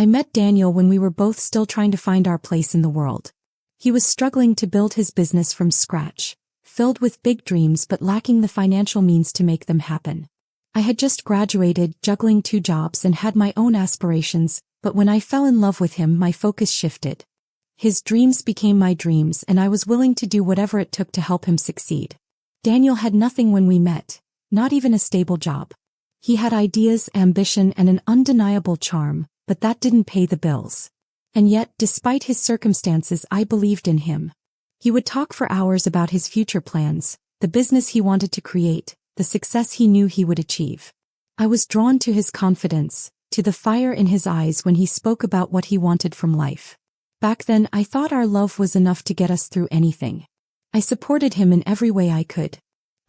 I met Daniel when we were both still trying to find our place in the world. He was struggling to build his business from scratch, filled with big dreams but lacking the financial means to make them happen. I had just graduated, juggling 2 jobs and had my own aspirations, but when I fell in love with him, my focus shifted. His dreams became my dreams and I was willing to do whatever it took to help him succeed. Daniel had nothing when we met, not even a stable job. He had ideas, ambition, and an undeniable charm, but that didn't pay the bills. And yet, despite his circumstances, I believed in him. He would talk for hours about his future plans, the business he wanted to create, the success he knew he would achieve. I was drawn to his confidence, to the fire in his eyes when he spoke about what he wanted from life. Back then, I thought our love was enough to get us through anything. I supported him in every way I could.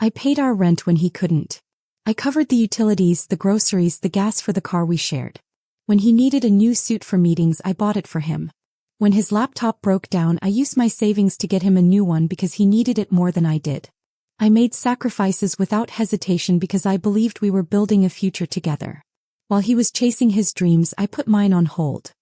I paid our rent when he couldn't. I covered the utilities, the groceries, the gas for the car we shared. When he needed a new suit for meetings, I bought it for him. When his laptop broke down, I used my savings to get him a new one because he needed it more than I did. I made sacrifices without hesitation because I believed we were building a future together. While he was chasing his dreams, I put mine on hold.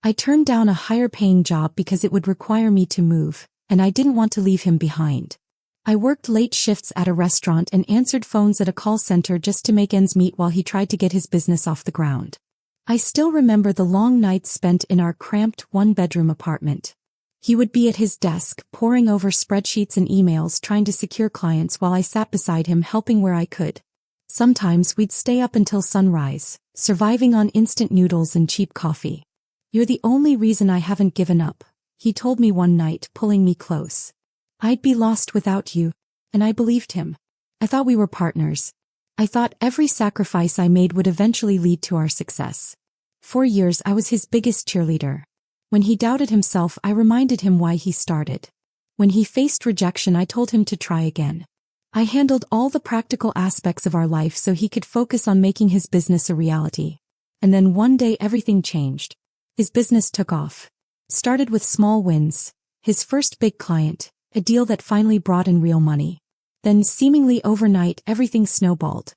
I turned down a higher-paying job because it would require me to move, and I didn't want to leave him behind. I worked late shifts at a restaurant and answered phones at a call center just to make ends meet while he tried to get his business off the ground. I still remember the long nights spent in our cramped 1-bedroom apartment. He would be at his desk, poring over spreadsheets and emails trying to secure clients while I sat beside him helping where I could. Sometimes we'd stay up until sunrise, surviving on instant noodles and cheap coffee. "You're the only reason I haven't given up," he told me one night, pulling me close. "I'd be lost without you." And I believed him. I thought we were partners. I thought every sacrifice I made would eventually lead to our success. For years I was his biggest cheerleader. When he doubted himself, I reminded him why he started. When he faced rejection, I told him to try again. I handled all the practical aspects of our life so he could focus on making his business a reality. And then one day everything changed. His business took off. Started with small wins. His first big client, a deal that finally brought in real money. Then, seemingly overnight, everything snowballed.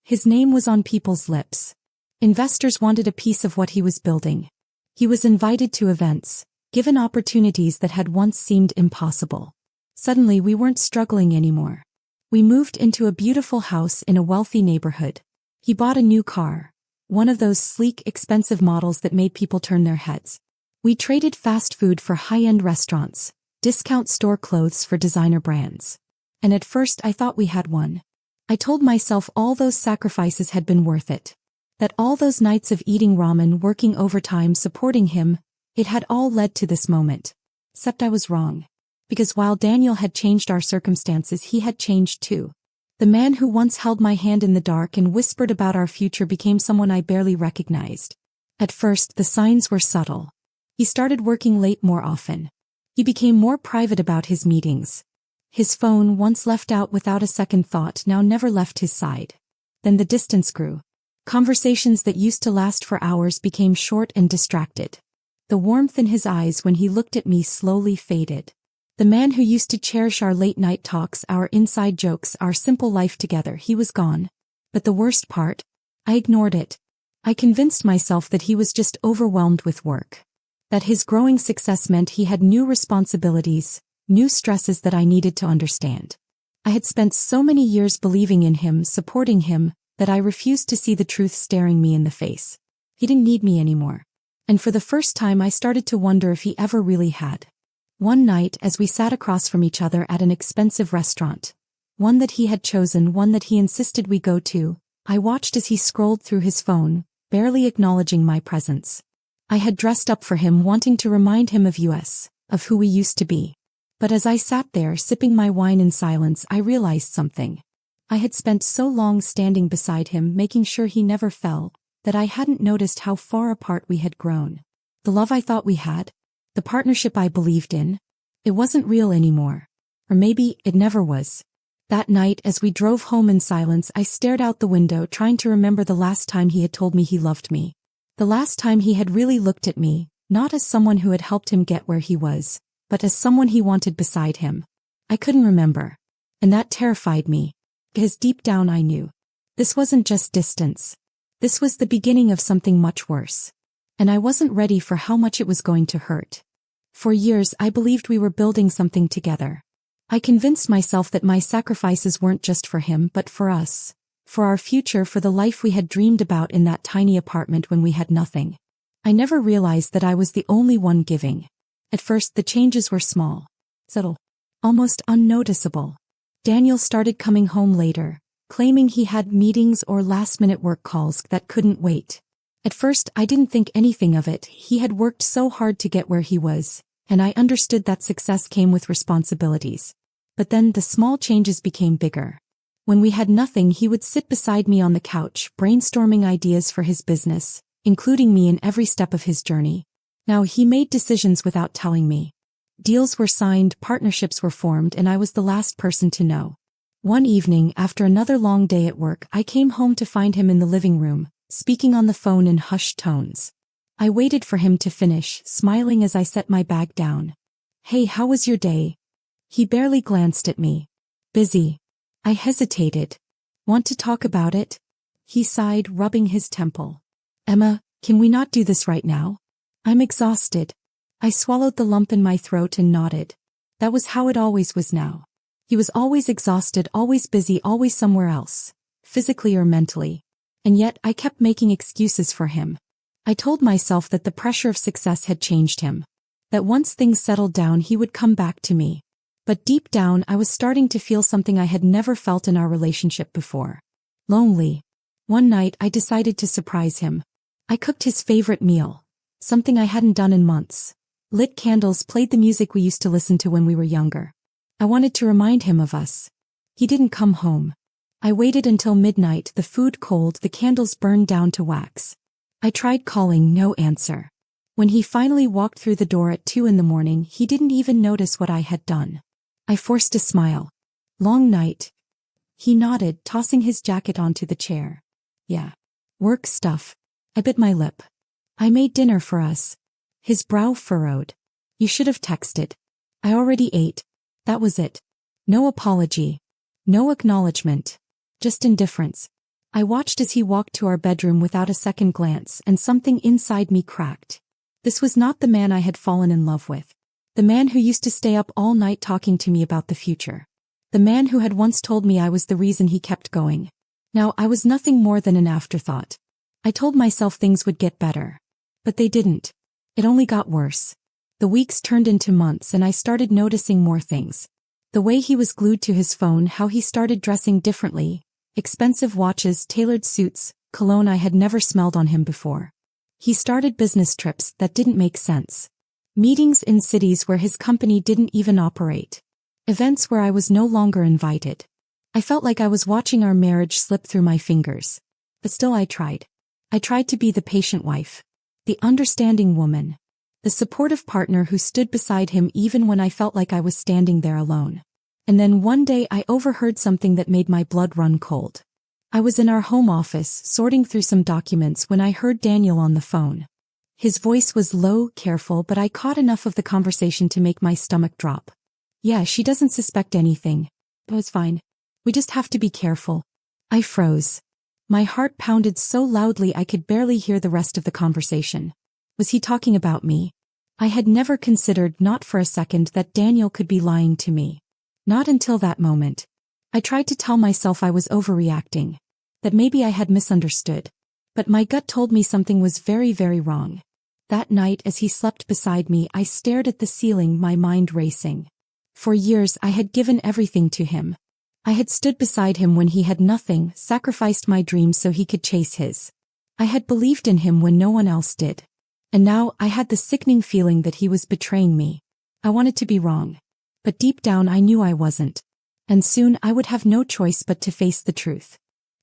His name was on people's lips. Investors wanted a piece of what he was building. He was invited to events, given opportunities that had once seemed impossible. Suddenly we weren't struggling anymore. We moved into a beautiful house in a wealthy neighborhood. He bought a new car, one of those sleek, expensive models that made people turn their heads. We traded fast food for high-end restaurants, discount store clothes for designer brands. And at first I thought we had won. I told myself all those sacrifices had been worth it. That all those nights of eating ramen, working overtime, supporting him, it had all led to this moment. Except I was wrong. Because while Daniel had changed our circumstances, he had changed too. The man who once held my hand in the dark and whispered about our future became someone I barely recognized. At first, the signs were subtle. He started working late more often. He became more private about his meetings. His phone, once left out without a second thought, now never left his side. Then the distance grew. Conversations that used to last for hours became short and distracted. The warmth in his eyes when he looked at me slowly faded. The man who used to cherish our late-night talks, our inside jokes, our simple life together, he was gone. But the worst part? I ignored it. I convinced myself that he was just overwhelmed with work. That his growing success meant he had new responsibilities, new stresses that I needed to understand. I had spent so many years believing in him, supporting him, that I refused to see the truth staring me in the face. He didn't need me anymore. And for the first time I started to wonder if he ever really had. One night, as we sat across from each other at an expensive restaurant, one that he had chosen, one that he insisted we go to, I watched as he scrolled through his phone, barely acknowledging my presence. I had dressed up for him, wanting to remind him of us, of who we used to be. But as I sat there, sipping my wine in silence, I realized something. I had spent so long standing beside him, making sure he never fell, that I hadn't noticed how far apart we had grown. The love I thought we had, the partnership I believed in, it wasn't real anymore. Or maybe it never was. That night, as we drove home in silence, I stared out the window, trying to remember the last time he had told me he loved me. The last time he had really looked at me, not as someone who had helped him get where he was, but as someone he wanted beside him. I couldn't remember. And that terrified me. Because deep down I knew. This wasn't just distance. This was the beginning of something much worse. and I wasn't ready for how much it was going to hurt. For years I believed we were building something together. I convinced myself that my sacrifices weren't just for him but for us, for our future, for the life we had dreamed about in that tiny apartment when we had nothing. I never realized that I was the only one giving. At first the changes were small, subtle, almost unnoticeable. Daniel started coming home later, claiming he had meetings or last-minute work calls that couldn't wait. At first I didn't think anything of it. He had worked so hard to get where he was, and I understood that success came with responsibilities. But then the small changes became bigger. When we had nothing, he would sit beside me on the couch, brainstorming ideas for his business, including me in every step of his journey. Now he made decisions without telling me. Deals were signed, partnerships were formed, and I was the last person to know. One evening, after another long day at work, I came home to find him in the living room, speaking on the phone in hushed tones. I waited for him to finish, smiling as I set my bag down. "Hey, how was your day?" He barely glanced at me. "Busy." I hesitated. "Want to talk about it?" He sighed, rubbing his temple. "Emma, can we not do this right now? I'm exhausted." I swallowed the lump in my throat and nodded. That was how it always was now. He was always exhausted, always busy, always somewhere else, physically or mentally. And yet I kept making excuses for him. I told myself that the pressure of success had changed him, that once things settled down he would come back to me. But deep down I was starting to feel something I had never felt in our relationship before. Lonely. One night I decided to surprise him. I cooked his favorite meal, something I hadn't done in months. Lit candles, played the music we used to listen to when we were younger. I wanted to remind him of us. He didn't come home. I waited until midnight, the food cold, the candles burned down to wax. I tried calling, no answer. When he finally walked through the door at 2 a.m, he didn't even notice what I had done. I forced a smile. "Long night?" He nodded, tossing his jacket onto the chair. "Yeah. Work stuff." I bit my lip. "I made dinner for us." His brow furrowed. "You should have texted." "I already ate." That was it. No apology. No acknowledgement. Just indifference. I watched as he walked to our bedroom without a second glance, and something inside me cracked. This was not the man I had fallen in love with. The man who used to stay up all night talking to me about the future. The man who had once told me I was the reason he kept going. Now I was nothing more than an afterthought. I told myself things would get better. But they didn't. It only got worse. The weeks turned into months and I started noticing more things. The way he was glued to his phone, how he started dressing differently. Expensive watches, tailored suits, cologne I had never smelled on him before. He started business trips that didn't make sense. Meetings in cities where his company didn't even operate. Events where I was no longer invited. I felt like I was watching our marriage slip through my fingers. But still I tried. I tried to be the patient wife. The understanding woman. The supportive partner who stood beside him even when I felt like I was standing there alone. And then one day I overheard something that made my blood run cold. I was in our home office, sorting through some documents when I heard Daniel on the phone. His voice was low, careful, but I caught enough of the conversation to make my stomach drop. "Yeah, she doesn't suspect anything. Oh, it's fine. We just have to be careful." I froze. My heart pounded so loudly I could barely hear the rest of the conversation. Was he talking about me? I had never considered, not for a second, that Daniel could be lying to me. Not until that moment. I tried to tell myself I was overreacting. That maybe I had misunderstood. But my gut told me something was very, very wrong. That night as he slept beside me, I stared at the ceiling, my mind racing. For years I had given everything to him. I had stood beside him when he had nothing, sacrificed my dreams so he could chase his. I had believed in him when no one else did. And now I had the sickening feeling that he was betraying me. I wanted to be wrong. But deep down I knew I wasn't. And soon I would have no choice but to face the truth.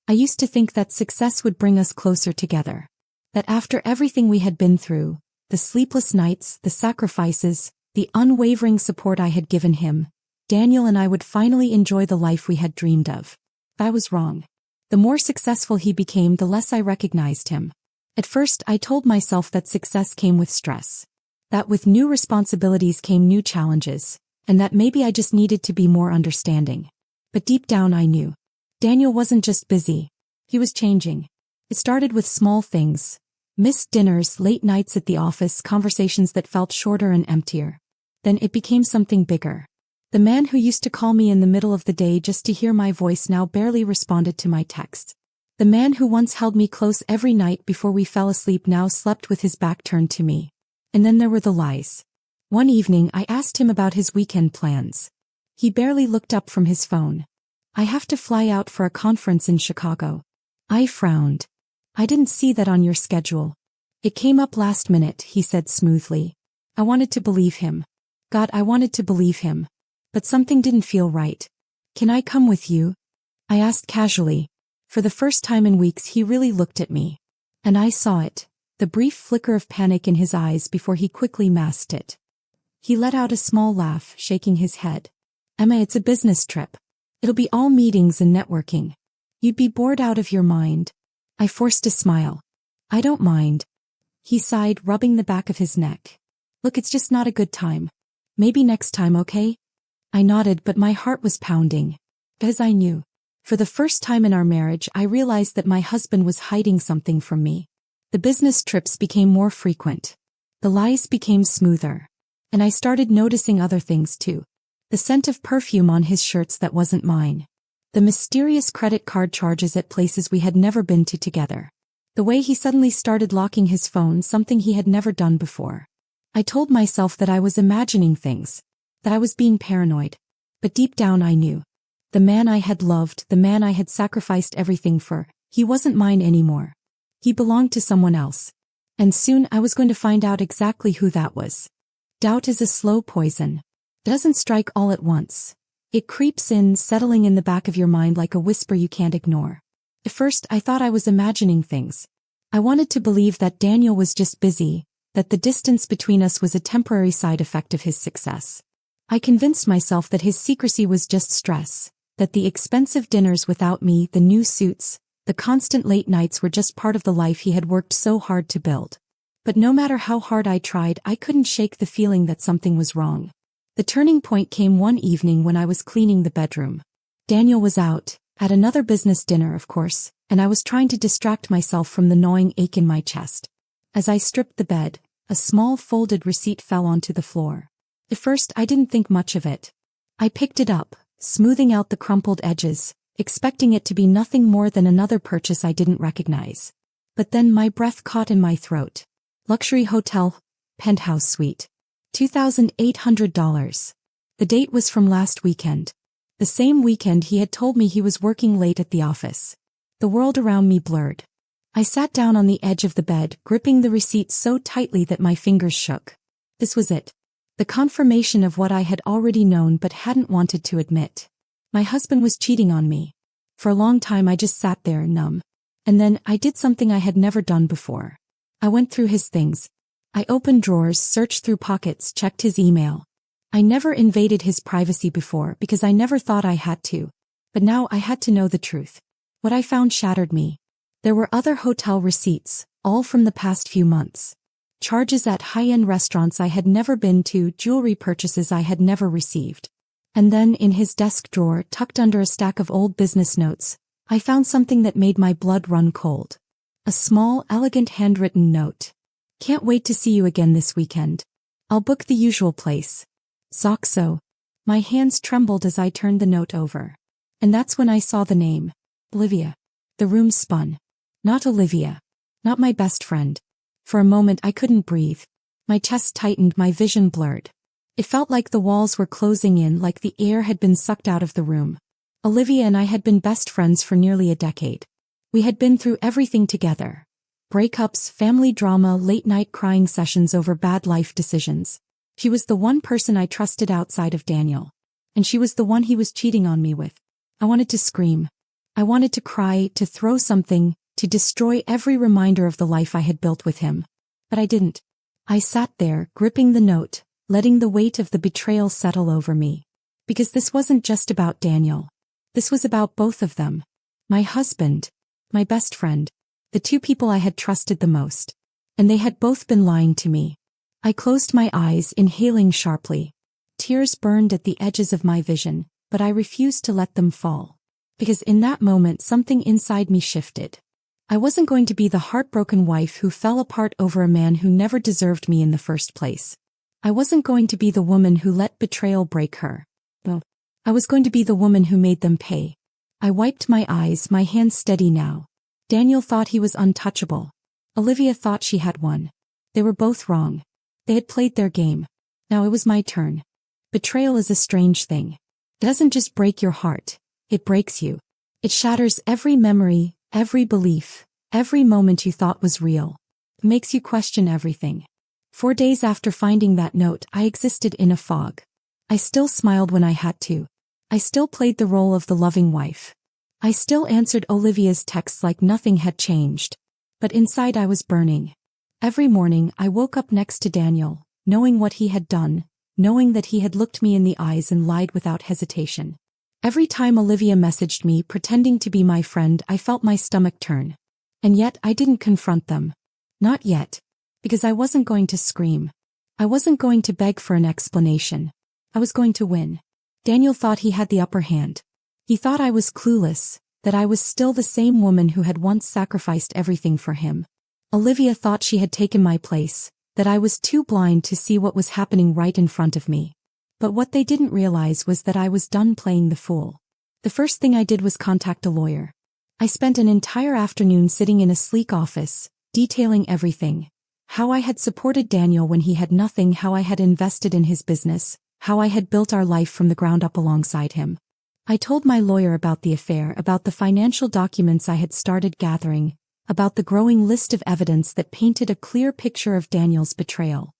I used to think that success would bring us closer together. That after everything we had been through, the sleepless nights, the sacrifices, the unwavering support I had given him, Daniel and I would finally enjoy the life we had dreamed of. I was wrong. The more successful he became, the less I recognized him. At first I told myself that success came with stress. That with new responsibilities came new challenges, and that maybe I just needed to be more understanding. But deep down I knew. Daniel wasn't just busy. He was changing. It started with small things. Missed dinners, late nights at the office, conversations that felt shorter and emptier. Then it became something bigger. The man who used to call me in the middle of the day just to hear my voice now barely responded to my texts. The man who once held me close every night before we fell asleep now slept with his back turned to me. And then there were the lies. One evening I asked him about his weekend plans. He barely looked up from his phone. "I have to fly out for a conference in Chicago." I frowned. "I didn't see that on your schedule." "It came up last minute," he said smoothly. I wanted to believe him. God, I wanted to believe him. But something didn't feel right. "Can I come with you?" I asked casually. For the first time in weeks he really looked at me. And I saw it, the brief flicker of panic in his eyes before he quickly masked it. He let out a small laugh, shaking his head. "Emma, it's a business trip. It'll be all meetings and networking. You'd be bored out of your mind." I forced a smile. "I don't mind." He sighed, rubbing the back of his neck. "Look, it's just not a good time. Maybe next time, okay?" I nodded, but my heart was pounding. Because I knew. For the first time in our marriage, I realized that my husband was hiding something from me. The business trips became more frequent. The lies became smoother. And I started noticing other things too. The scent of perfume on his shirts that wasn't mine. The mysterious credit card charges at places we had never been to together. The way he suddenly started locking his phone, something he had never done before. I told myself that I was imagining things, that I was being paranoid. But deep down I knew. The man I had loved, the man I had sacrificed everything for, he wasn't mine anymore. He belonged to someone else. And soon I was going to find out exactly who that was. Doubt is a slow poison. It doesn't strike all at once. It creeps in, settling in the back of your mind like a whisper you can't ignore. At first I thought I was imagining things. I wanted to believe that Daniel was just busy, that the distance between us was a temporary side effect of his success. I convinced myself that his secrecy was just stress, that the expensive dinners without me, the new suits, the constant late nights were just part of the life he had worked so hard to build. But no matter how hard I tried, I couldn't shake the feeling that something was wrong. The turning point came one evening when I was cleaning the bedroom. Daniel was out, at another business dinner of course, and I was trying to distract myself from the gnawing ache in my chest. As I stripped the bed, a small folded receipt fell onto the floor. At first I didn't think much of it. I picked it up, smoothing out the crumpled edges, expecting it to be nothing more than another purchase I didn't recognize. But then my breath caught in my throat. Luxury hotel, penthouse suite. $2,800. The date was from last weekend. The same weekend he had told me he was working late at the office. The world around me blurred. I sat down on the edge of the bed, gripping the receipt so tightly that my fingers shook. This was it. The confirmation of what I had already known but hadn't wanted to admit. My husband was cheating on me. For a long time I just sat there, numb. And then I did something I had never done before. I went through his things. I opened drawers, searched through pockets, checked his email. I never invaded his privacy before because I never thought I had to. But now I had to know the truth. What I found shattered me. There were other hotel receipts, all from the past few months. Charges at high-end restaurants I had never been to, jewelry purchases I had never received. And then in his desk drawer, tucked under a stack of old business notes, I found something that made my blood run cold. A small, elegant handwritten note. "Can't wait to see you again this weekend. I'll book the usual place. Zoxo." My hands trembled as I turned the note over. And that's when I saw the name. Olivia. The room spun. Not Olivia. Not my best friend. For a moment I couldn't breathe. My chest tightened, my vision blurred. It felt like the walls were closing in, like the air had been sucked out of the room. Olivia and I had been best friends for nearly a decade. We had been through everything together. Breakups, family drama, late-night crying sessions over bad life decisions. She was the one person I trusted outside of Daniel. And she was the one he was cheating on me with. I wanted to scream. I wanted to cry, to throw something, to destroy every reminder of the life I had built with him. But I didn't. I sat there, gripping the note, letting the weight of the betrayal settle over me. Because this wasn't just about Daniel. This was about both of them. My husband. My best friend. The two people I had trusted the most. And they had both been lying to me. I closed my eyes, inhaling sharply. Tears burned at the edges of my vision, but I refused to let them fall. Because in that moment something inside me shifted. I wasn't going to be the heartbroken wife who fell apart over a man who never deserved me in the first place. I wasn't going to be the woman who let betrayal break her. No. I was going to be the woman who made them pay. I wiped my eyes, my hands steady now. Daniel thought he was untouchable. Olivia thought she had won. They were both wrong. They had played their game. Now it was my turn. Betrayal is a strange thing. It doesn't just break your heart. It breaks you. It shatters every memory, every belief, every moment you thought was real. It makes you question everything. 4 days after finding that note, I existed in a fog. I still smiled when I had to. I still played the role of the loving wife. I still answered Olivia's texts like nothing had changed. But inside I was burning. Every morning I woke up next to Daniel, knowing what he had done, knowing that he had looked me in the eyes and lied without hesitation. Every time Olivia messaged me pretending to be my friend, I felt my stomach turn. And yet I didn't confront them. Not yet. Because I wasn't going to scream. I wasn't going to beg for an explanation. I was going to win. Daniel thought he had the upper hand. He thought I was clueless, that I was still the same woman who had once sacrificed everything for him. Olivia thought she had taken my place, that I was too blind to see what was happening right in front of me. But what they didn't realize was that I was done playing the fool. The first thing I did was contact a lawyer. I spent an entire afternoon sitting in a sleek office, detailing everything. How I had supported Daniel when he had nothing, how I had invested in his business, how I had built our life from the ground up alongside him. I told my lawyer about the affair, about the financial documents I had started gathering, about the growing list of evidence that painted a clear picture of Daniel's betrayal.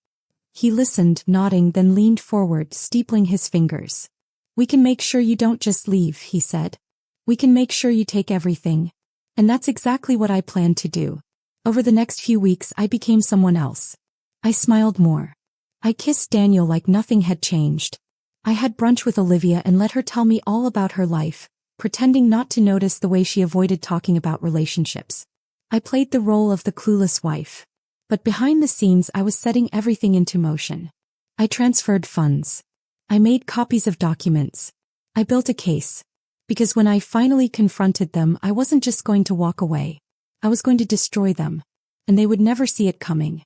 He listened, nodding, then leaned forward, steepling his fingers. "We can make sure you don't just leave," he said. "We can make sure you take everything." And that's exactly what I planned to do. Over the next few weeks I became someone else. I smiled more. I kissed Daniel like nothing had changed. I had brunch with Olivia and let her tell me all about her life, pretending not to notice the way she avoided talking about relationships. I played the role of the clueless wife. But behind the scenes I was setting everything into motion. I transferred funds. I made copies of documents. I built a case. Because when I finally confronted them, I wasn't just going to walk away. I was going to destroy them. And they would never see it coming.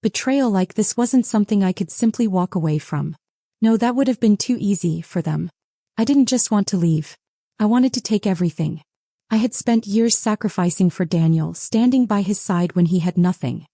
Betrayal like this wasn't something I could simply walk away from. No, that would have been too easy for them. I didn't just want to leave. I wanted to take everything. I had spent years sacrificing for Daniel, standing by his side when he had nothing.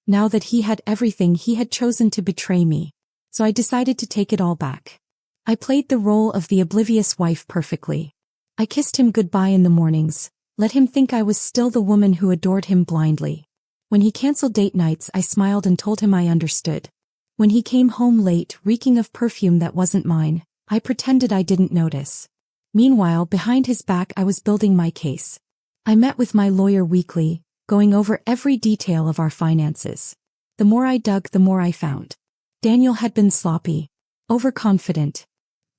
Now that he had everything, he had chosen to betray me. So I decided to take it all back. I played the role of the oblivious wife perfectly. I kissed him goodbye in the mornings, let him think I was still the woman who adored him blindly. When he canceled date nights, I smiled and told him I understood. When he came home late, reeking of perfume that wasn't mine, I pretended I didn't notice. Meanwhile, behind his back I was building my case. I met with my lawyer weekly, going over every detail of our finances. The more I dug, the more I found. Daniel had been sloppy, overconfident.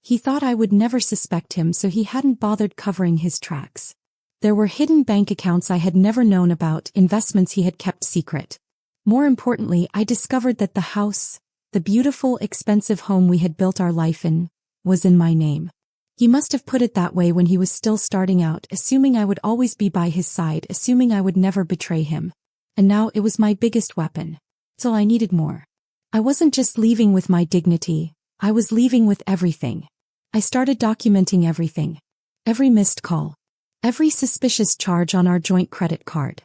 He thought I would never suspect him, so he hadn't bothered covering his tracks. There were hidden bank accounts I had never known about, investments he had kept secret. More importantly, I discovered that the house, the beautiful, expensive home we had built our life in, was in my name. He must have put it that way when he was still starting out, assuming I would always be by his side, assuming I would never betray him. And now it was my biggest weapon. So I needed more. I wasn't just leaving with my dignity, I was leaving with everything. I started documenting everything. Every missed call. Every suspicious charge on our joint credit card.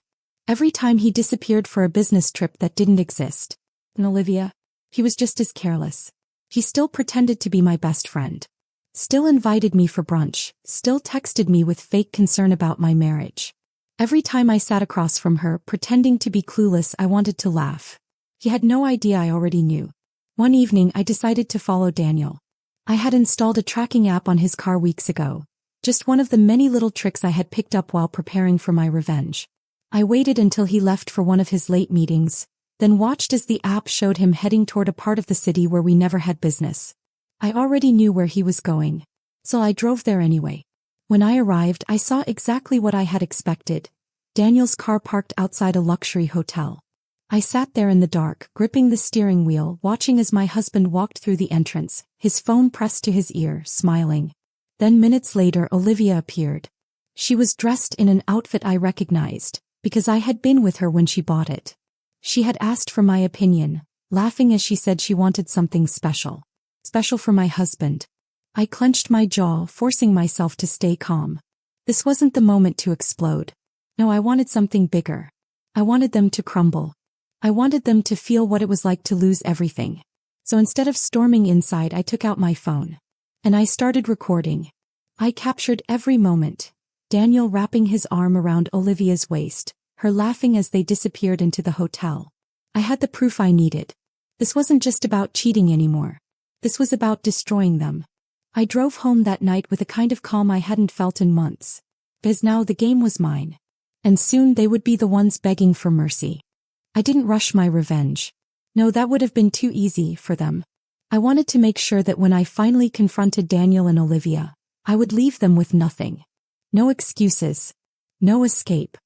Every time he disappeared for a business trip that didn't exist. And Olivia? He was just as careless. He still pretended to be my best friend. Still invited me for brunch, still texted me with fake concern about my marriage. Every time I sat across from her, pretending to be clueless, I wanted to laugh. He had no idea I already knew. One evening I decided to follow Daniel. I had installed a tracking app on his car weeks ago. Just one of the many little tricks I had picked up while preparing for my revenge. I waited until he left for one of his late meetings, then watched as the app showed him heading toward a part of the city where we never had business. I already knew where he was going, so I drove there anyway. When I arrived, I saw exactly what I had expected. Daniel's car parked outside a luxury hotel. I sat there in the dark, gripping the steering wheel, watching as my husband walked through the entrance, his phone pressed to his ear, smiling. Then minutes later, Olivia appeared. She was dressed in an outfit I recognized, because I had been with her when she bought it. She had asked for my opinion, laughing as she said she wanted something special. Special for my husband. I clenched my jaw, forcing myself to stay calm. This wasn't the moment to explode. No, I wanted something bigger. I wanted them to crumble. I wanted them to feel what it was like to lose everything. So instead of storming inside, I took out my phone. And I started recording. I captured every moment. Daniel wrapping his arm around Olivia's waist, her laughing as they disappeared into the hotel. I had the proof I needed. This wasn't just about cheating anymore. This was about destroying them. I drove home that night with a kind of calm I hadn't felt in months. Because now the game was mine. And soon they would be the ones begging for mercy. I didn't rush my revenge. No, that would have been too easy for them. I wanted to make sure that when I finally confronted Daniel and Olivia, I would leave them with nothing. No excuses. No escape.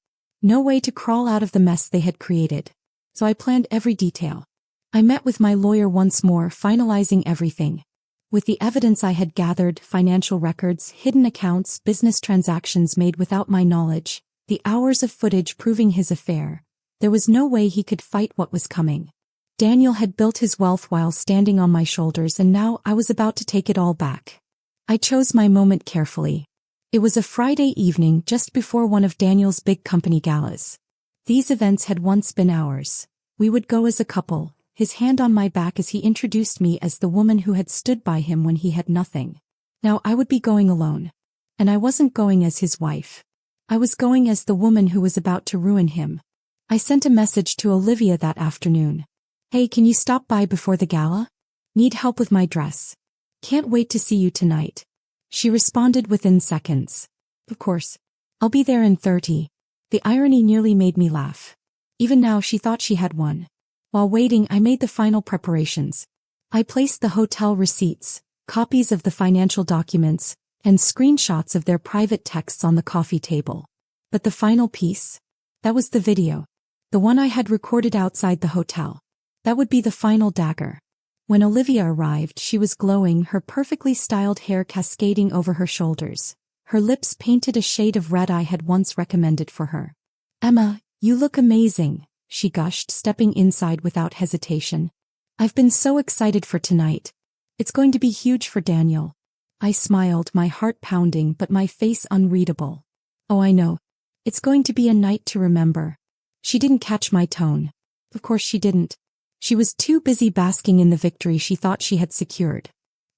No way to crawl out of the mess they had created. So I planned every detail. I met with my lawyer once more, finalizing everything. With the evidence I had gathered, financial records, hidden accounts, business transactions made without my knowledge, the hours of footage proving his affair, there was no way he could fight what was coming. Daniel had built his wealth while standing on my shoulders, and now I was about to take it all back. I chose my moment carefully. It was a Friday evening just before one of Daniel's big company galas. These events had once been ours. We would go as a couple, his hand on my back as he introduced me as the woman who had stood by him when he had nothing. Now I would be going alone. And I wasn't going as his wife. I was going as the woman who was about to ruin him. I sent a message to Olivia that afternoon. Hey, can you stop by before the gala? Need help with my dress. Can't wait to see you tonight. She responded within seconds. Of course. I'll be there in 30. The irony nearly made me laugh. Even now she thought she had won. While waiting, I made the final preparations. I placed the hotel receipts, copies of the financial documents, and screenshots of their private texts on the coffee table. But the final piece? That was the video. The one I had recorded outside the hotel. That would be the final dagger. When Olivia arrived, she was glowing, her perfectly styled hair cascading over her shoulders. Her lips painted a shade of red I had once recommended for her. Emma, you look amazing, she gushed, stepping inside without hesitation. I've been so excited for tonight. It's going to be huge for Daniel. I smiled, my heart pounding but my face unreadable. Oh, I know. It's going to be a night to remember. She didn't catch my tone. Of course she didn't. She was too busy basking in the victory she thought she had secured.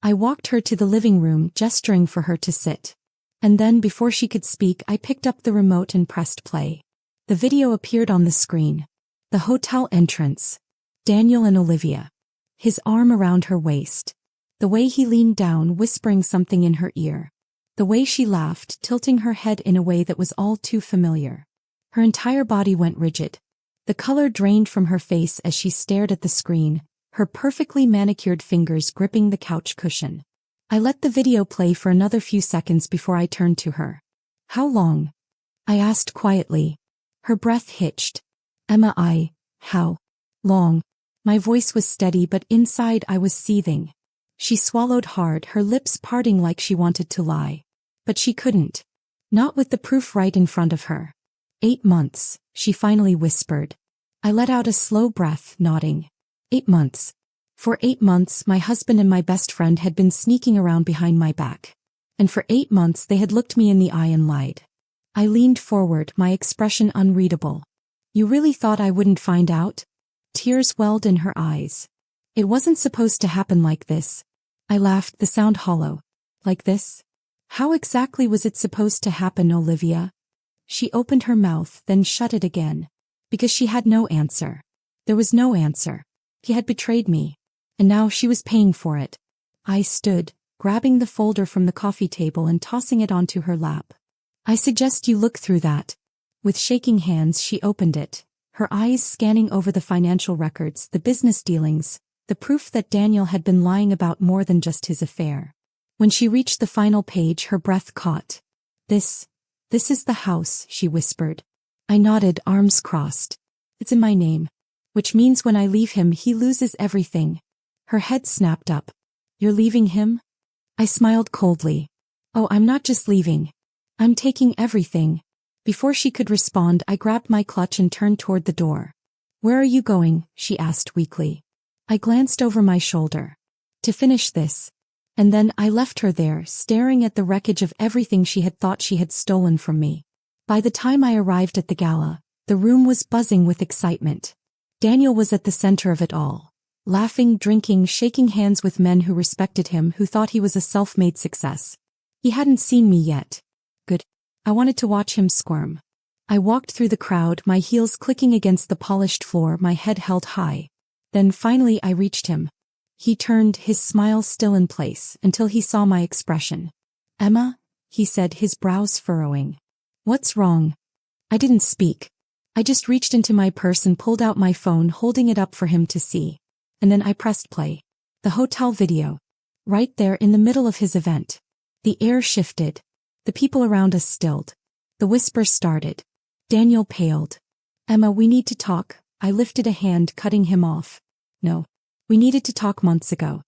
I walked her to the living room, gesturing for her to sit. And then, before she could speak, I picked up the remote and pressed play. The video appeared on the screen. The hotel entrance. Daniel and Olivia. His arm around her waist. The way he leaned down, whispering something in her ear. The way she laughed, tilting her head in a way that was all too familiar. Her entire body went rigid. The color drained from her face as she stared at the screen, her perfectly manicured fingers gripping the couch cushion. I let the video play for another few seconds before I turned to her. How long? I asked quietly. Her breath hitched. Emma, how long? My voice was steady, but inside I was seething. She swallowed hard, her lips parting like she wanted to lie. But she couldn't. Not with the proof right in front of her. 8 months, she finally whispered. I let out a slow breath, nodding. 8 months. For 8 months, my husband and my best friend had been sneaking around behind my back. And for 8 months they had looked me in the eye and lied. I leaned forward, my expression unreadable. You really thought I wouldn't find out? Tears welled in her eyes. It wasn't supposed to happen like this. I laughed, the sound hollow. Like this? How exactly was it supposed to happen, Olivia? She opened her mouth, then shut it again. Because she had no answer. There was no answer. He had betrayed me. And now she was paying for it. I stood, grabbing the folder from the coffee table and tossing it onto her lap. I suggest you look through that. With shaking hands, she opened it, her eyes scanning over the financial records, the business dealings, the proof that Daniel had been lying about more than just his affair. When she reached the final page, her breath caught. This is the house, she whispered. I nodded, arms crossed. It's in my name. Which means when I leave him, he loses everything. Her head snapped up. You're leaving him? I smiled coldly. Oh, I'm not just leaving. I'm taking everything. Before she could respond, I grabbed my clutch and turned toward the door. "Where are you going?" she asked weakly. I glanced over my shoulder. "To finish this." And then I left her there, staring at the wreckage of everything she had thought she had stolen from me. By the time I arrived at the gala, the room was buzzing with excitement. Daniel was at the center of it all, laughing, drinking, shaking hands with men who respected him, who thought he was a self-made success. He hadn't seen me yet. Good. I wanted to watch him squirm. I walked through the crowd, my heels clicking against the polished floor, my head held high. Then finally I reached him. He turned, his smile still in place, until he saw my expression. "Emma?" he said, his brows furrowing. "What's wrong?" I didn't speak. I just reached into my purse and pulled out my phone, holding it up for him to see. And then I pressed play. The hotel video. Right there in the middle of his event. The air shifted. The people around us stilled. The whispers started. Daniel paled. "Emma, we need to talk." I lifted a hand, cutting him off. "No. We needed to talk months ago.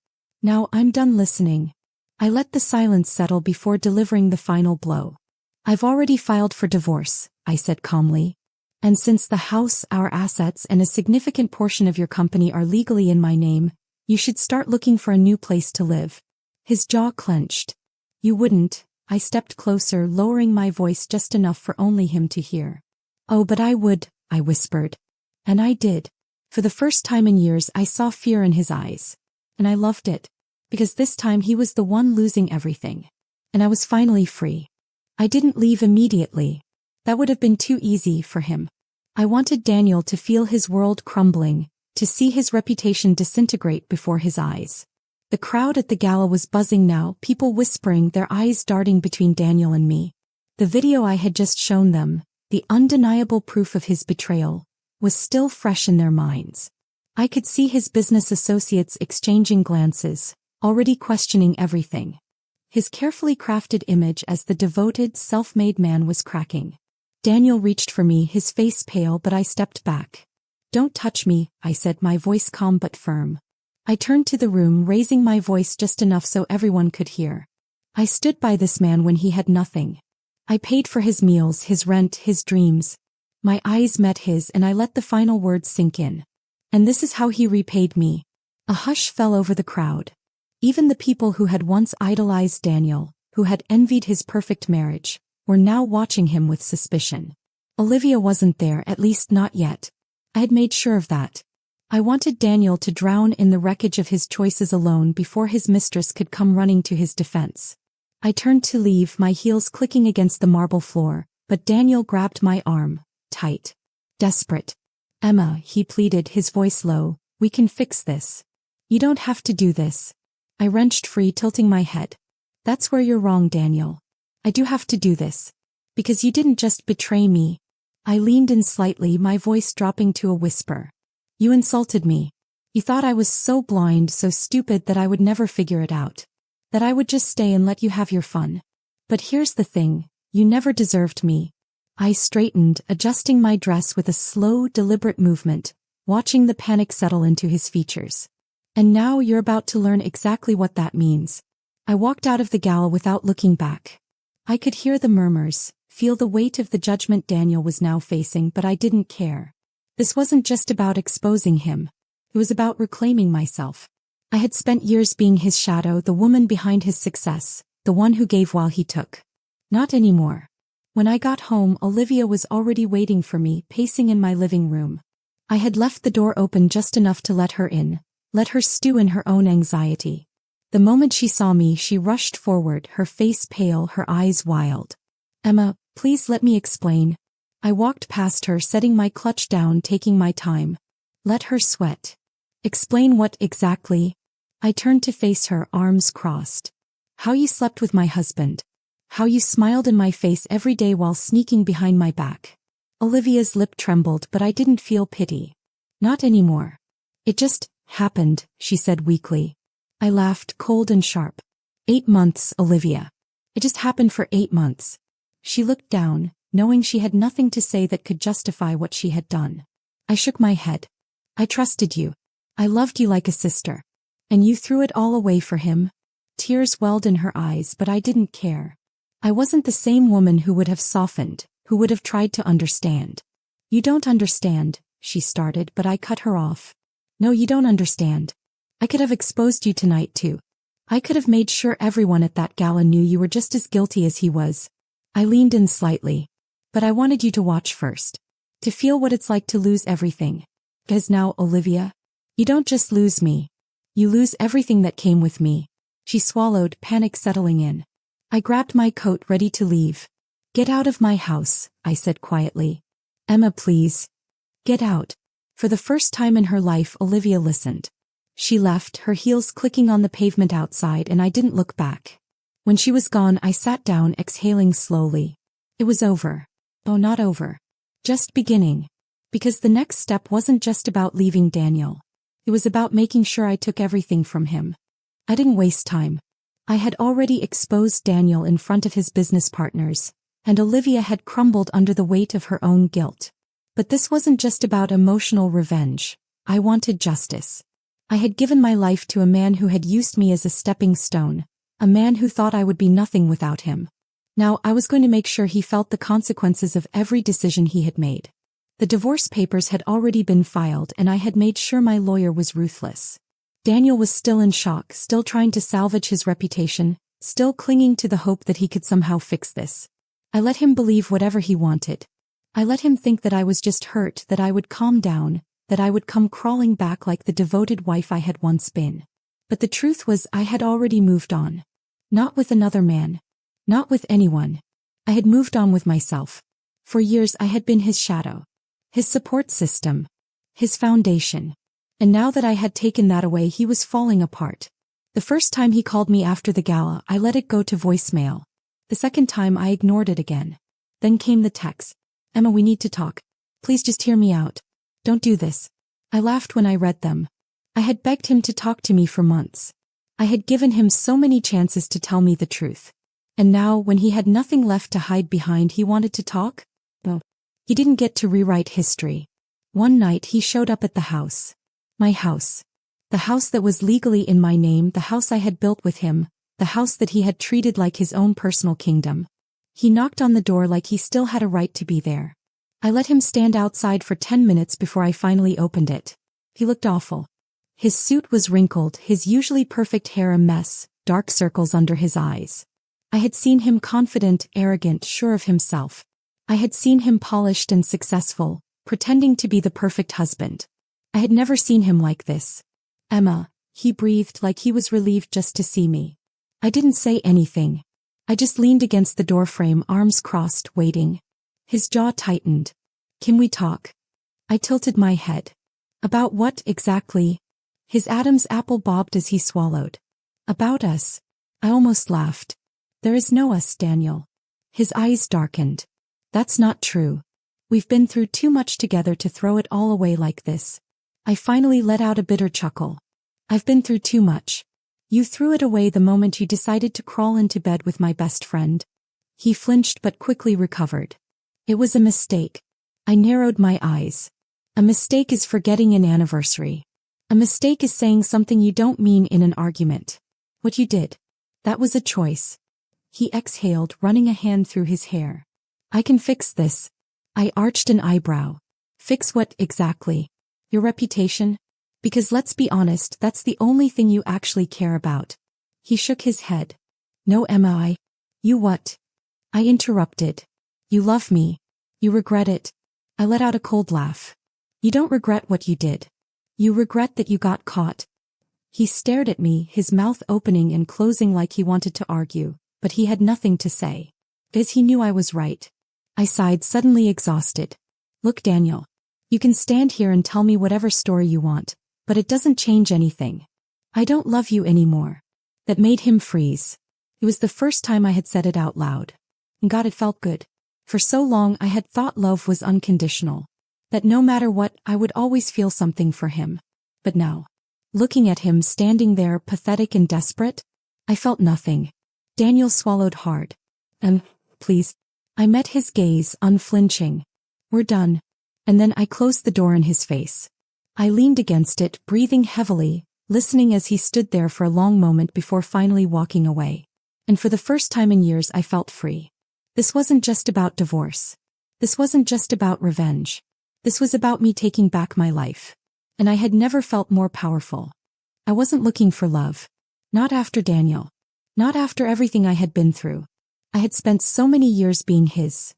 Now I'm done listening." I let the silence settle before delivering the final blow. "I've already filed for divorce," I said calmly. "And since the house, our assets, and a significant portion of your company are legally in my name, you should start looking for a new place to live." His jaw clenched. "You wouldn't." I stepped closer, lowering my voice just enough for only him to hear. "Oh, but I would," I whispered. And I did. For the first time in years, I saw fear in his eyes. And I loved it. Because this time he was the one losing everything. And I was finally free. I didn't leave immediately. That would have been too easy for him. I wanted Daniel to feel his world crumbling, to see his reputation disintegrate before his eyes. The crowd at the gala was buzzing now, people whispering, their eyes darting between Daniel and me. The video I had just shown them, the undeniable proof of his betrayal, was still fresh in their minds. I could see his business associates exchanging glances, already questioning everything. His carefully crafted image as the devoted, self-made man was cracking. Daniel reached for me, his face pale, but I stepped back. "Don't touch me," I said, my voice calm but firm. I turned to the room, raising my voice just enough so everyone could hear. I stood by this man when he had nothing. I paid for his meals, his rent, his dreams. My eyes met his and I let the final words sink in. And this is how he repaid me. A hush fell over the crowd. Even the people who had once idolized Daniel, who had envied his perfect marriage, were now watching him with suspicion. Olivia wasn't there, at least not yet. I had made sure of that. I wanted Daniel to drown in the wreckage of his choices alone before his mistress could come running to his defense. I turned to leave, my heels clicking against the marble floor, but Daniel grabbed my arm, tight. Desperate. "Emma," he pleaded, his voice low, "we can fix this. You don't have to do this." I wrenched free, tilting my head. "That's where you're wrong, Daniel. I do have to do this. Because you didn't just betray me." I leaned in slightly, my voice dropping to a whisper. "You insulted me. You thought I was so blind, so stupid that I would never figure it out. That I would just stay and let you have your fun. But here's the thing, you never deserved me." I straightened, adjusting my dress with a slow, deliberate movement, watching the panic settle into his features. "And now you're about to learn exactly what that means." I walked out of the gala without looking back. I could hear the murmurs, feel the weight of the judgment Daniel was now facing, but I didn't care. This wasn't just about exposing him. It was about reclaiming myself. I had spent years being his shadow, the woman behind his success, the one who gave while he took. Not anymore. When I got home, Olivia was already waiting for me, pacing in my living room. I had left the door open just enough to let her in, let her stew in her own anxiety. The moment she saw me, she rushed forward, her face pale, her eyes wild. "Emma, please let me explain." I walked past her, setting my clutch down, taking my time. Let her sweat. "Explain what exactly?" I turned to face her, arms crossed. "How you slept with my husband. How you smiled in my face every day while sneaking behind my back." Olivia's lip trembled, but I didn't feel pity. "Not anymore. It just happened," she said weakly. I laughed, cold and sharp. 8 months, Olivia. It just happened for 8 months. She looked down, knowing she had nothing to say that could justify what she had done. I shook my head. "I trusted you. I loved you like a sister. And you threw it all away for him?" Tears welled in her eyes, but I didn't care. I wasn't the same woman who would have softened, who would have tried to understand. You don't understand, she started, but I cut her off. No, you don't understand. I could have exposed you tonight too. I could have made sure everyone at that gala knew you were just as guilty as he was. I leaned in slightly. But I wanted you to watch first. To feel what it's like to lose everything. Because now, Olivia, you don't just lose me. You lose everything that came with me. She swallowed, panic settling in. I grabbed my coat, ready to leave. Get out of my house, I said quietly. Emma, please. Get out. For the first time in her life, Olivia listened. She left, her heels clicking on the pavement outside, and I didn't look back. When she was gone, I sat down, exhaling slowly. It was over. Oh, not over. Just beginning. Because the next step wasn't just about leaving Daniel. It was about making sure I took everything from him. I didn't waste time. I had already exposed Daniel in front of his business partners, and Olivia had crumbled under the weight of her own guilt. But this wasn't just about emotional revenge. I wanted justice. I had given my life to a man who had used me as a stepping stone, a man who thought I would be nothing without him. Now I was going to make sure he felt the consequences of every decision he had made. The divorce papers had already been filed, and I had made sure my lawyer was ruthless. Daniel was still in shock, still trying to salvage his reputation, still clinging to the hope that he could somehow fix this. I let him believe whatever he wanted. I let him think that I was just hurt, that I would calm down, that I would come crawling back like the devoted wife I had once been. But the truth was, I had already moved on. Not with another man. Not with anyone. I had moved on with myself. For years I had been his shadow. His support system. His foundation. And now that I had taken that away, he was falling apart. The first time he called me after the gala, I let it go to voicemail. The second time I ignored it again. Then came the text. Emma, we need to talk. Please just hear me out. Don't do this. I laughed when I read them. I had begged him to talk to me for months. I had given him so many chances to tell me the truth. And now, when he had nothing left to hide behind, he wanted to talk? No. He didn't get to rewrite history. One night he showed up at the house. My house. The house that was legally in my name, the house I had built with him, the house that he had treated like his own personal kingdom. He knocked on the door like he still had a right to be there. I let him stand outside for 10 minutes before I finally opened it. He looked awful. His suit was wrinkled, his usually perfect hair a mess, dark circles under his eyes. I had seen him confident, arrogant, sure of himself. I had seen him polished and successful, pretending to be the perfect husband. I had never seen him like this. Emma, he breathed like he was relieved just to see me. I didn't say anything. I just leaned against the doorframe, arms crossed, waiting. His jaw tightened. Can we talk? I tilted my head. About what, exactly? His Adam's apple bobbed as he swallowed. About us. I almost laughed. There is no us, Daniel. His eyes darkened. That's not true. We've been through too much together to throw it all away like this. I finally let out a bitter chuckle. I've been through too much. You threw it away the moment you decided to crawl into bed with my best friend. He flinched but quickly recovered. It was a mistake. I narrowed my eyes. A mistake is forgetting an anniversary. A mistake is saying something you don't mean in an argument. What you did. That was a choice. He exhaled, running a hand through his hair. I can fix this. I arched an eyebrow. Fix what, exactly? Your reputation? Because let's be honest, that's the only thing you actually care about. He shook his head. No, Emma, You what? I interrupted. You love me. You regret it. I let out a cold laugh. You don't regret what you did. You regret that you got caught. He stared at me, his mouth opening and closing like he wanted to argue, but he had nothing to say. Because he knew I was right. I sighed, suddenly exhausted. Look, Daniel. You can stand here and tell me whatever story you want, but it doesn't change anything. I don't love you anymore. That made him freeze. It was the first time I had said it out loud. And God, it felt good. For so long I had thought love was unconditional. That no matter what, I would always feel something for him. But now, looking at him standing there, pathetic and desperate, I felt nothing. Daniel swallowed hard. Please. I met his gaze, unflinching. We're done. And then I closed the door in his face. I leaned against it, breathing heavily, listening as he stood there for a long moment before finally walking away. And for the first time in years I felt free. This wasn't just about divorce. This wasn't just about revenge. This was about me taking back my life. And I had never felt more powerful. I wasn't looking for love. Not after Daniel. Not after everything I had been through. I had spent so many years being his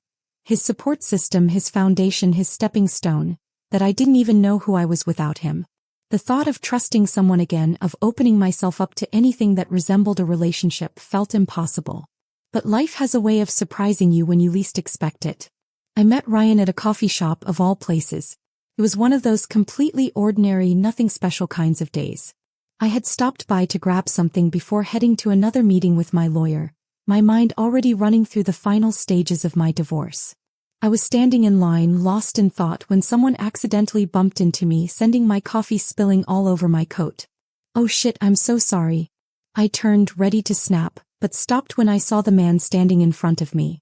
support system, his foundation, his stepping stone, that I didn't even know who I was without him. The thought of trusting someone again, of opening myself up to anything that resembled a relationship, felt impossible. But life has a way of surprising you when you least expect it. I met Ryan at a coffee shop of all places. It was one of those completely ordinary, nothing special kinds of days. I had stopped by to grab something before heading to another meeting with my lawyer, my mind already running through the final stages of my divorce. I was standing in line, lost in thought, when someone accidentally bumped into me, sending my coffee spilling all over my coat. "Oh shit, I'm so sorry." I turned, ready to snap, but stopped when I saw the man standing in front of me.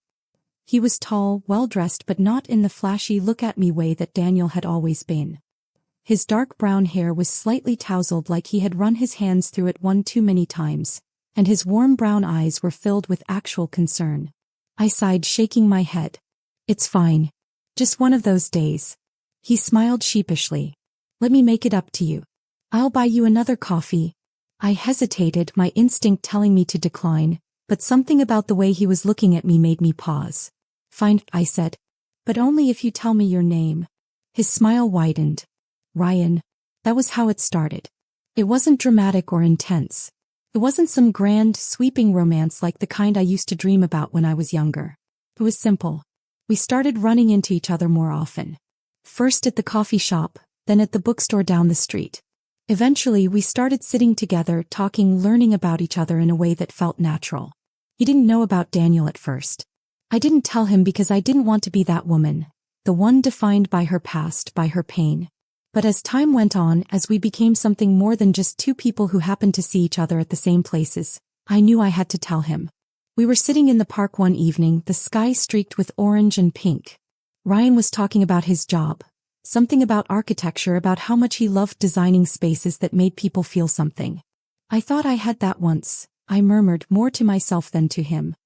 He was tall, well-dressed, but not in the flashy look-at-me way that Daniel had always been. His dark brown hair was slightly tousled, like he had run his hands through it one too many times, and his warm brown eyes were filled with actual concern. I sighed, shaking my head. "It's fine. Just one of those days." He smiled sheepishly. "Let me make it up to you. I'll buy you another coffee." I hesitated, my instinct telling me to decline, but something about the way he was looking at me made me pause. "Fine," I said. "But only if you tell me your name." His smile widened. "Ryan." That was how it started. It wasn't dramatic or intense. It wasn't some grand, sweeping romance like the kind I used to dream about when I was younger. It was simple. We started running into each other more often. First at the coffee shop, then at the bookstore down the street. Eventually, we started sitting together, talking, learning about each other in a way that felt natural. He didn't know about Daniel at first. I didn't tell him because I didn't want to be that woman, the one defined by her past, by her pain. But as time went on, as we became something more than just two people who happened to see each other at the same places, I knew I had to tell him. We were sitting in the park one evening, the sky streaked with orange and pink. Ryan was talking about his job, something about architecture, about how much he loved designing spaces that made people feel something. "I thought I had that once," I murmured, more to myself than to him.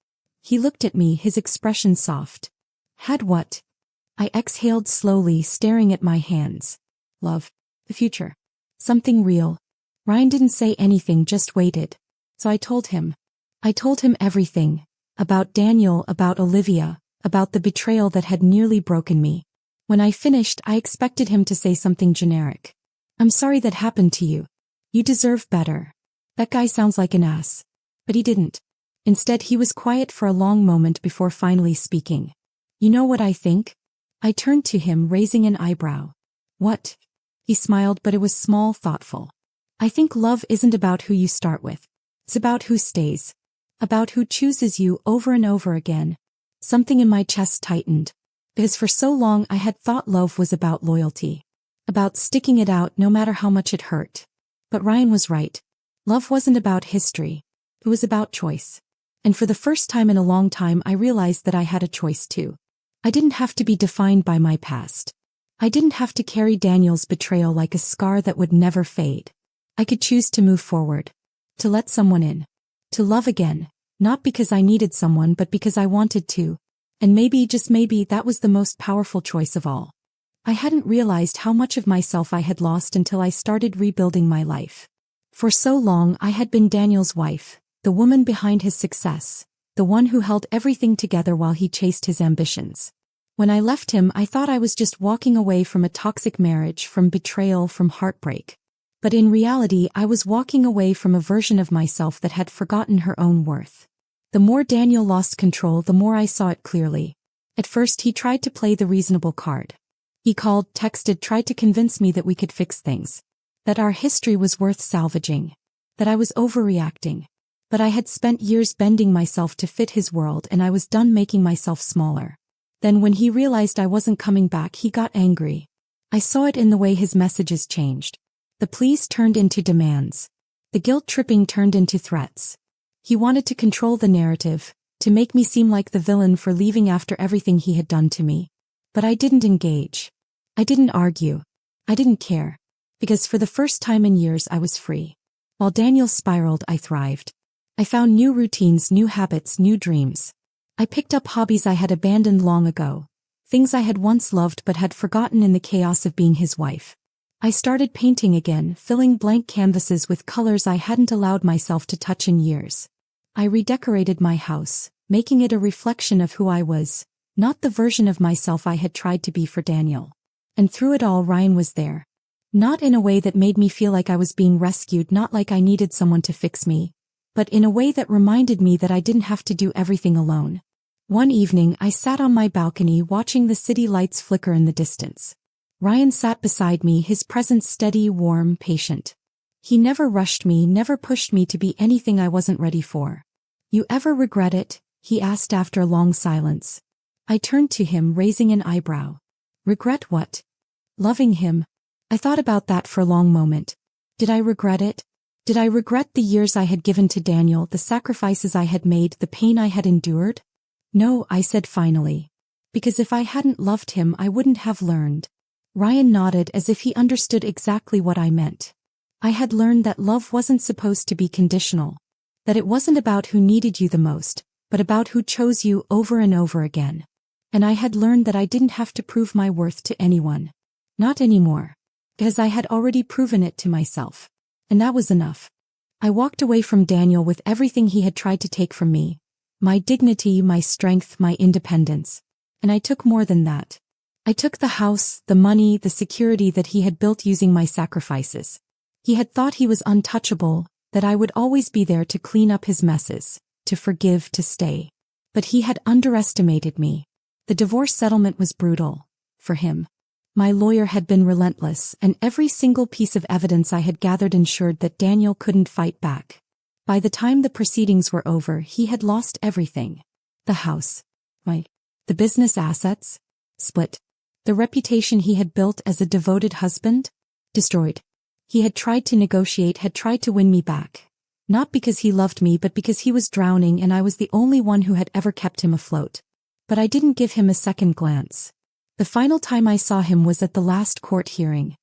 He looked at me, his expression soft. "Had what?" I exhaled slowly, staring at my hands. "Love. The future. Something real." Ryan didn't say anything, just waited. So I told him. I told him everything. About Daniel, about Olivia, about the betrayal that had nearly broken me. When I finished, I expected him to say something generic. "I'm sorry that happened to you. You deserve better. That guy sounds like an ass." But he didn't. Instead, he was quiet for a long moment before finally speaking. "You know what I think?" I turned to him, raising an eyebrow. "What?" He smiled, but it was small, thoughtful. "I think love isn't about who you start with. It's about who stays. About who chooses you over and over again." Something in my chest tightened. Because for so long I had thought love was about loyalty. About sticking it out no matter how much it hurt. But Ryan was right. Love wasn't about history. It was about choice. And for the first time in a long time, I realized that I had a choice too. I didn't have to be defined by my past. I didn't have to carry Daniel's betrayal like a scar that would never fade. I could choose to move forward. To let someone in. To love again. Not because I needed someone, but because I wanted to. And maybe, just maybe, that was the most powerful choice of all. I hadn't realized how much of myself I had lost until I started rebuilding my life. For so long I had been Daniel's wife, the woman behind his success, the one who held everything together while he chased his ambitions. When I left him, I thought I was just walking away from a toxic marriage, from betrayal, from heartbreak. But in reality, I was walking away from a version of myself that had forgotten her own worth. The more Daniel lost control, the more I saw it clearly. At first, he tried to play the reasonable card. He called, texted, tried to convince me that we could fix things. That our history was worth salvaging. That I was overreacting. But I had spent years bending myself to fit his world, and I was done making myself smaller. Then when he realized I wasn't coming back, he got angry. I saw it in the way his messages changed. The pleas turned into demands. The guilt-tripping turned into threats. He wanted to control the narrative, to make me seem like the villain for leaving after everything he had done to me. But I didn't engage. I didn't argue. I didn't care. Because for the first time in years I was free. While Daniel spiraled, I thrived. I found new routines, new habits, new dreams. I picked up hobbies I had abandoned long ago. things I had once loved but had forgotten in the chaos of being his wife. I started painting again, filling blank canvases with colors I hadn't allowed myself to touch in years. I redecorated my house, making it a reflection of who I was, not the version of myself I had tried to be for Daniel. And through it all, Ryan was there. Not in a way that made me feel like I was being rescued, not like I needed someone to fix me, but in a way that reminded me that I didn't have to do everything alone. One evening, I sat on my balcony watching the city lights flicker in the distance. Ryan sat beside me, his presence steady, warm, patient. He never rushed me, never pushed me to be anything I wasn't ready for. "You ever regret it?" he asked after a long silence. I turned to him, raising an eyebrow. Regret what? Loving him. I thought about that for a long moment. Did I regret it? Did I regret the years I had given to Daniel, the sacrifices I had made, the pain I had endured? No, I said finally. Because if I hadn't loved him, I wouldn't have learned. Ryan nodded as if he understood exactly what I meant. I had learned that love wasn't supposed to be conditional. That it wasn't about who needed you the most, but about who chose you over and over again. And I had learned that I didn't have to prove my worth to anyone. Not anymore. Because I had already proven it to myself. And that was enough. I walked away from Daniel with everything he had tried to take from me. My dignity, my strength, my independence. And I took more than that. I took the house, the money, the security that he had built using my sacrifices. He had thought he was untouchable, that I would always be there to clean up his messes, to forgive, to stay. But he had underestimated me. The divorce settlement was brutal. For him. My lawyer had been relentless, and every single piece of evidence I had gathered ensured that Daniel couldn't fight back. By the time the proceedings were over, he had lost everything. The house. The business assets. Split. The reputation he had built as a devoted husband. Destroyed. He had tried to negotiate, had tried to win me back. Not because he loved me, but because he was drowning and I was the only one who had ever kept him afloat. But I didn't give him a second glance. The final time I saw him was at the last court hearing.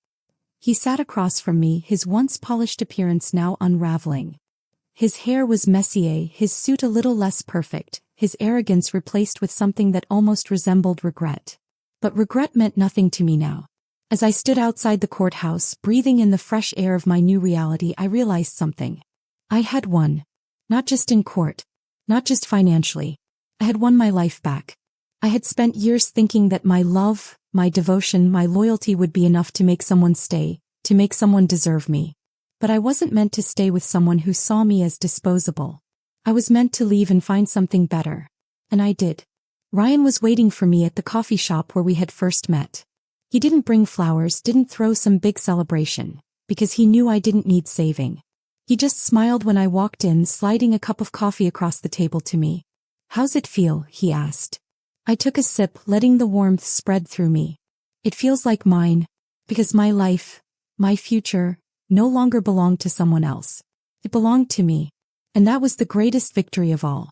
He sat across from me, his once polished appearance now unraveling. His hair was Messier, his suit a little less perfect, his arrogance replaced with something that almost resembled regret. But regret meant nothing to me now. As I stood outside the courthouse, breathing in the fresh air of my new reality, I realized something. I had won. Not just in court. Not just financially. I had won my life back. I had spent years thinking that my love, my devotion, my loyalty would be enough to make someone stay, to make someone deserve me. But I wasn't meant to stay with someone who saw me as disposable. I was meant to leave and find something better. And I did. Ryan was waiting for me at the coffee shop where we had first met. He didn't bring flowers, didn't throw some big celebration, because he knew I didn't need saving. He just smiled when I walked in, sliding a cup of coffee across the table to me. "How's it feel?" he asked. I took a sip, letting the warmth spread through me. "It feels like mine, because my life, my future, no longer belonged to someone else. It belonged to me. And that was the greatest victory of all.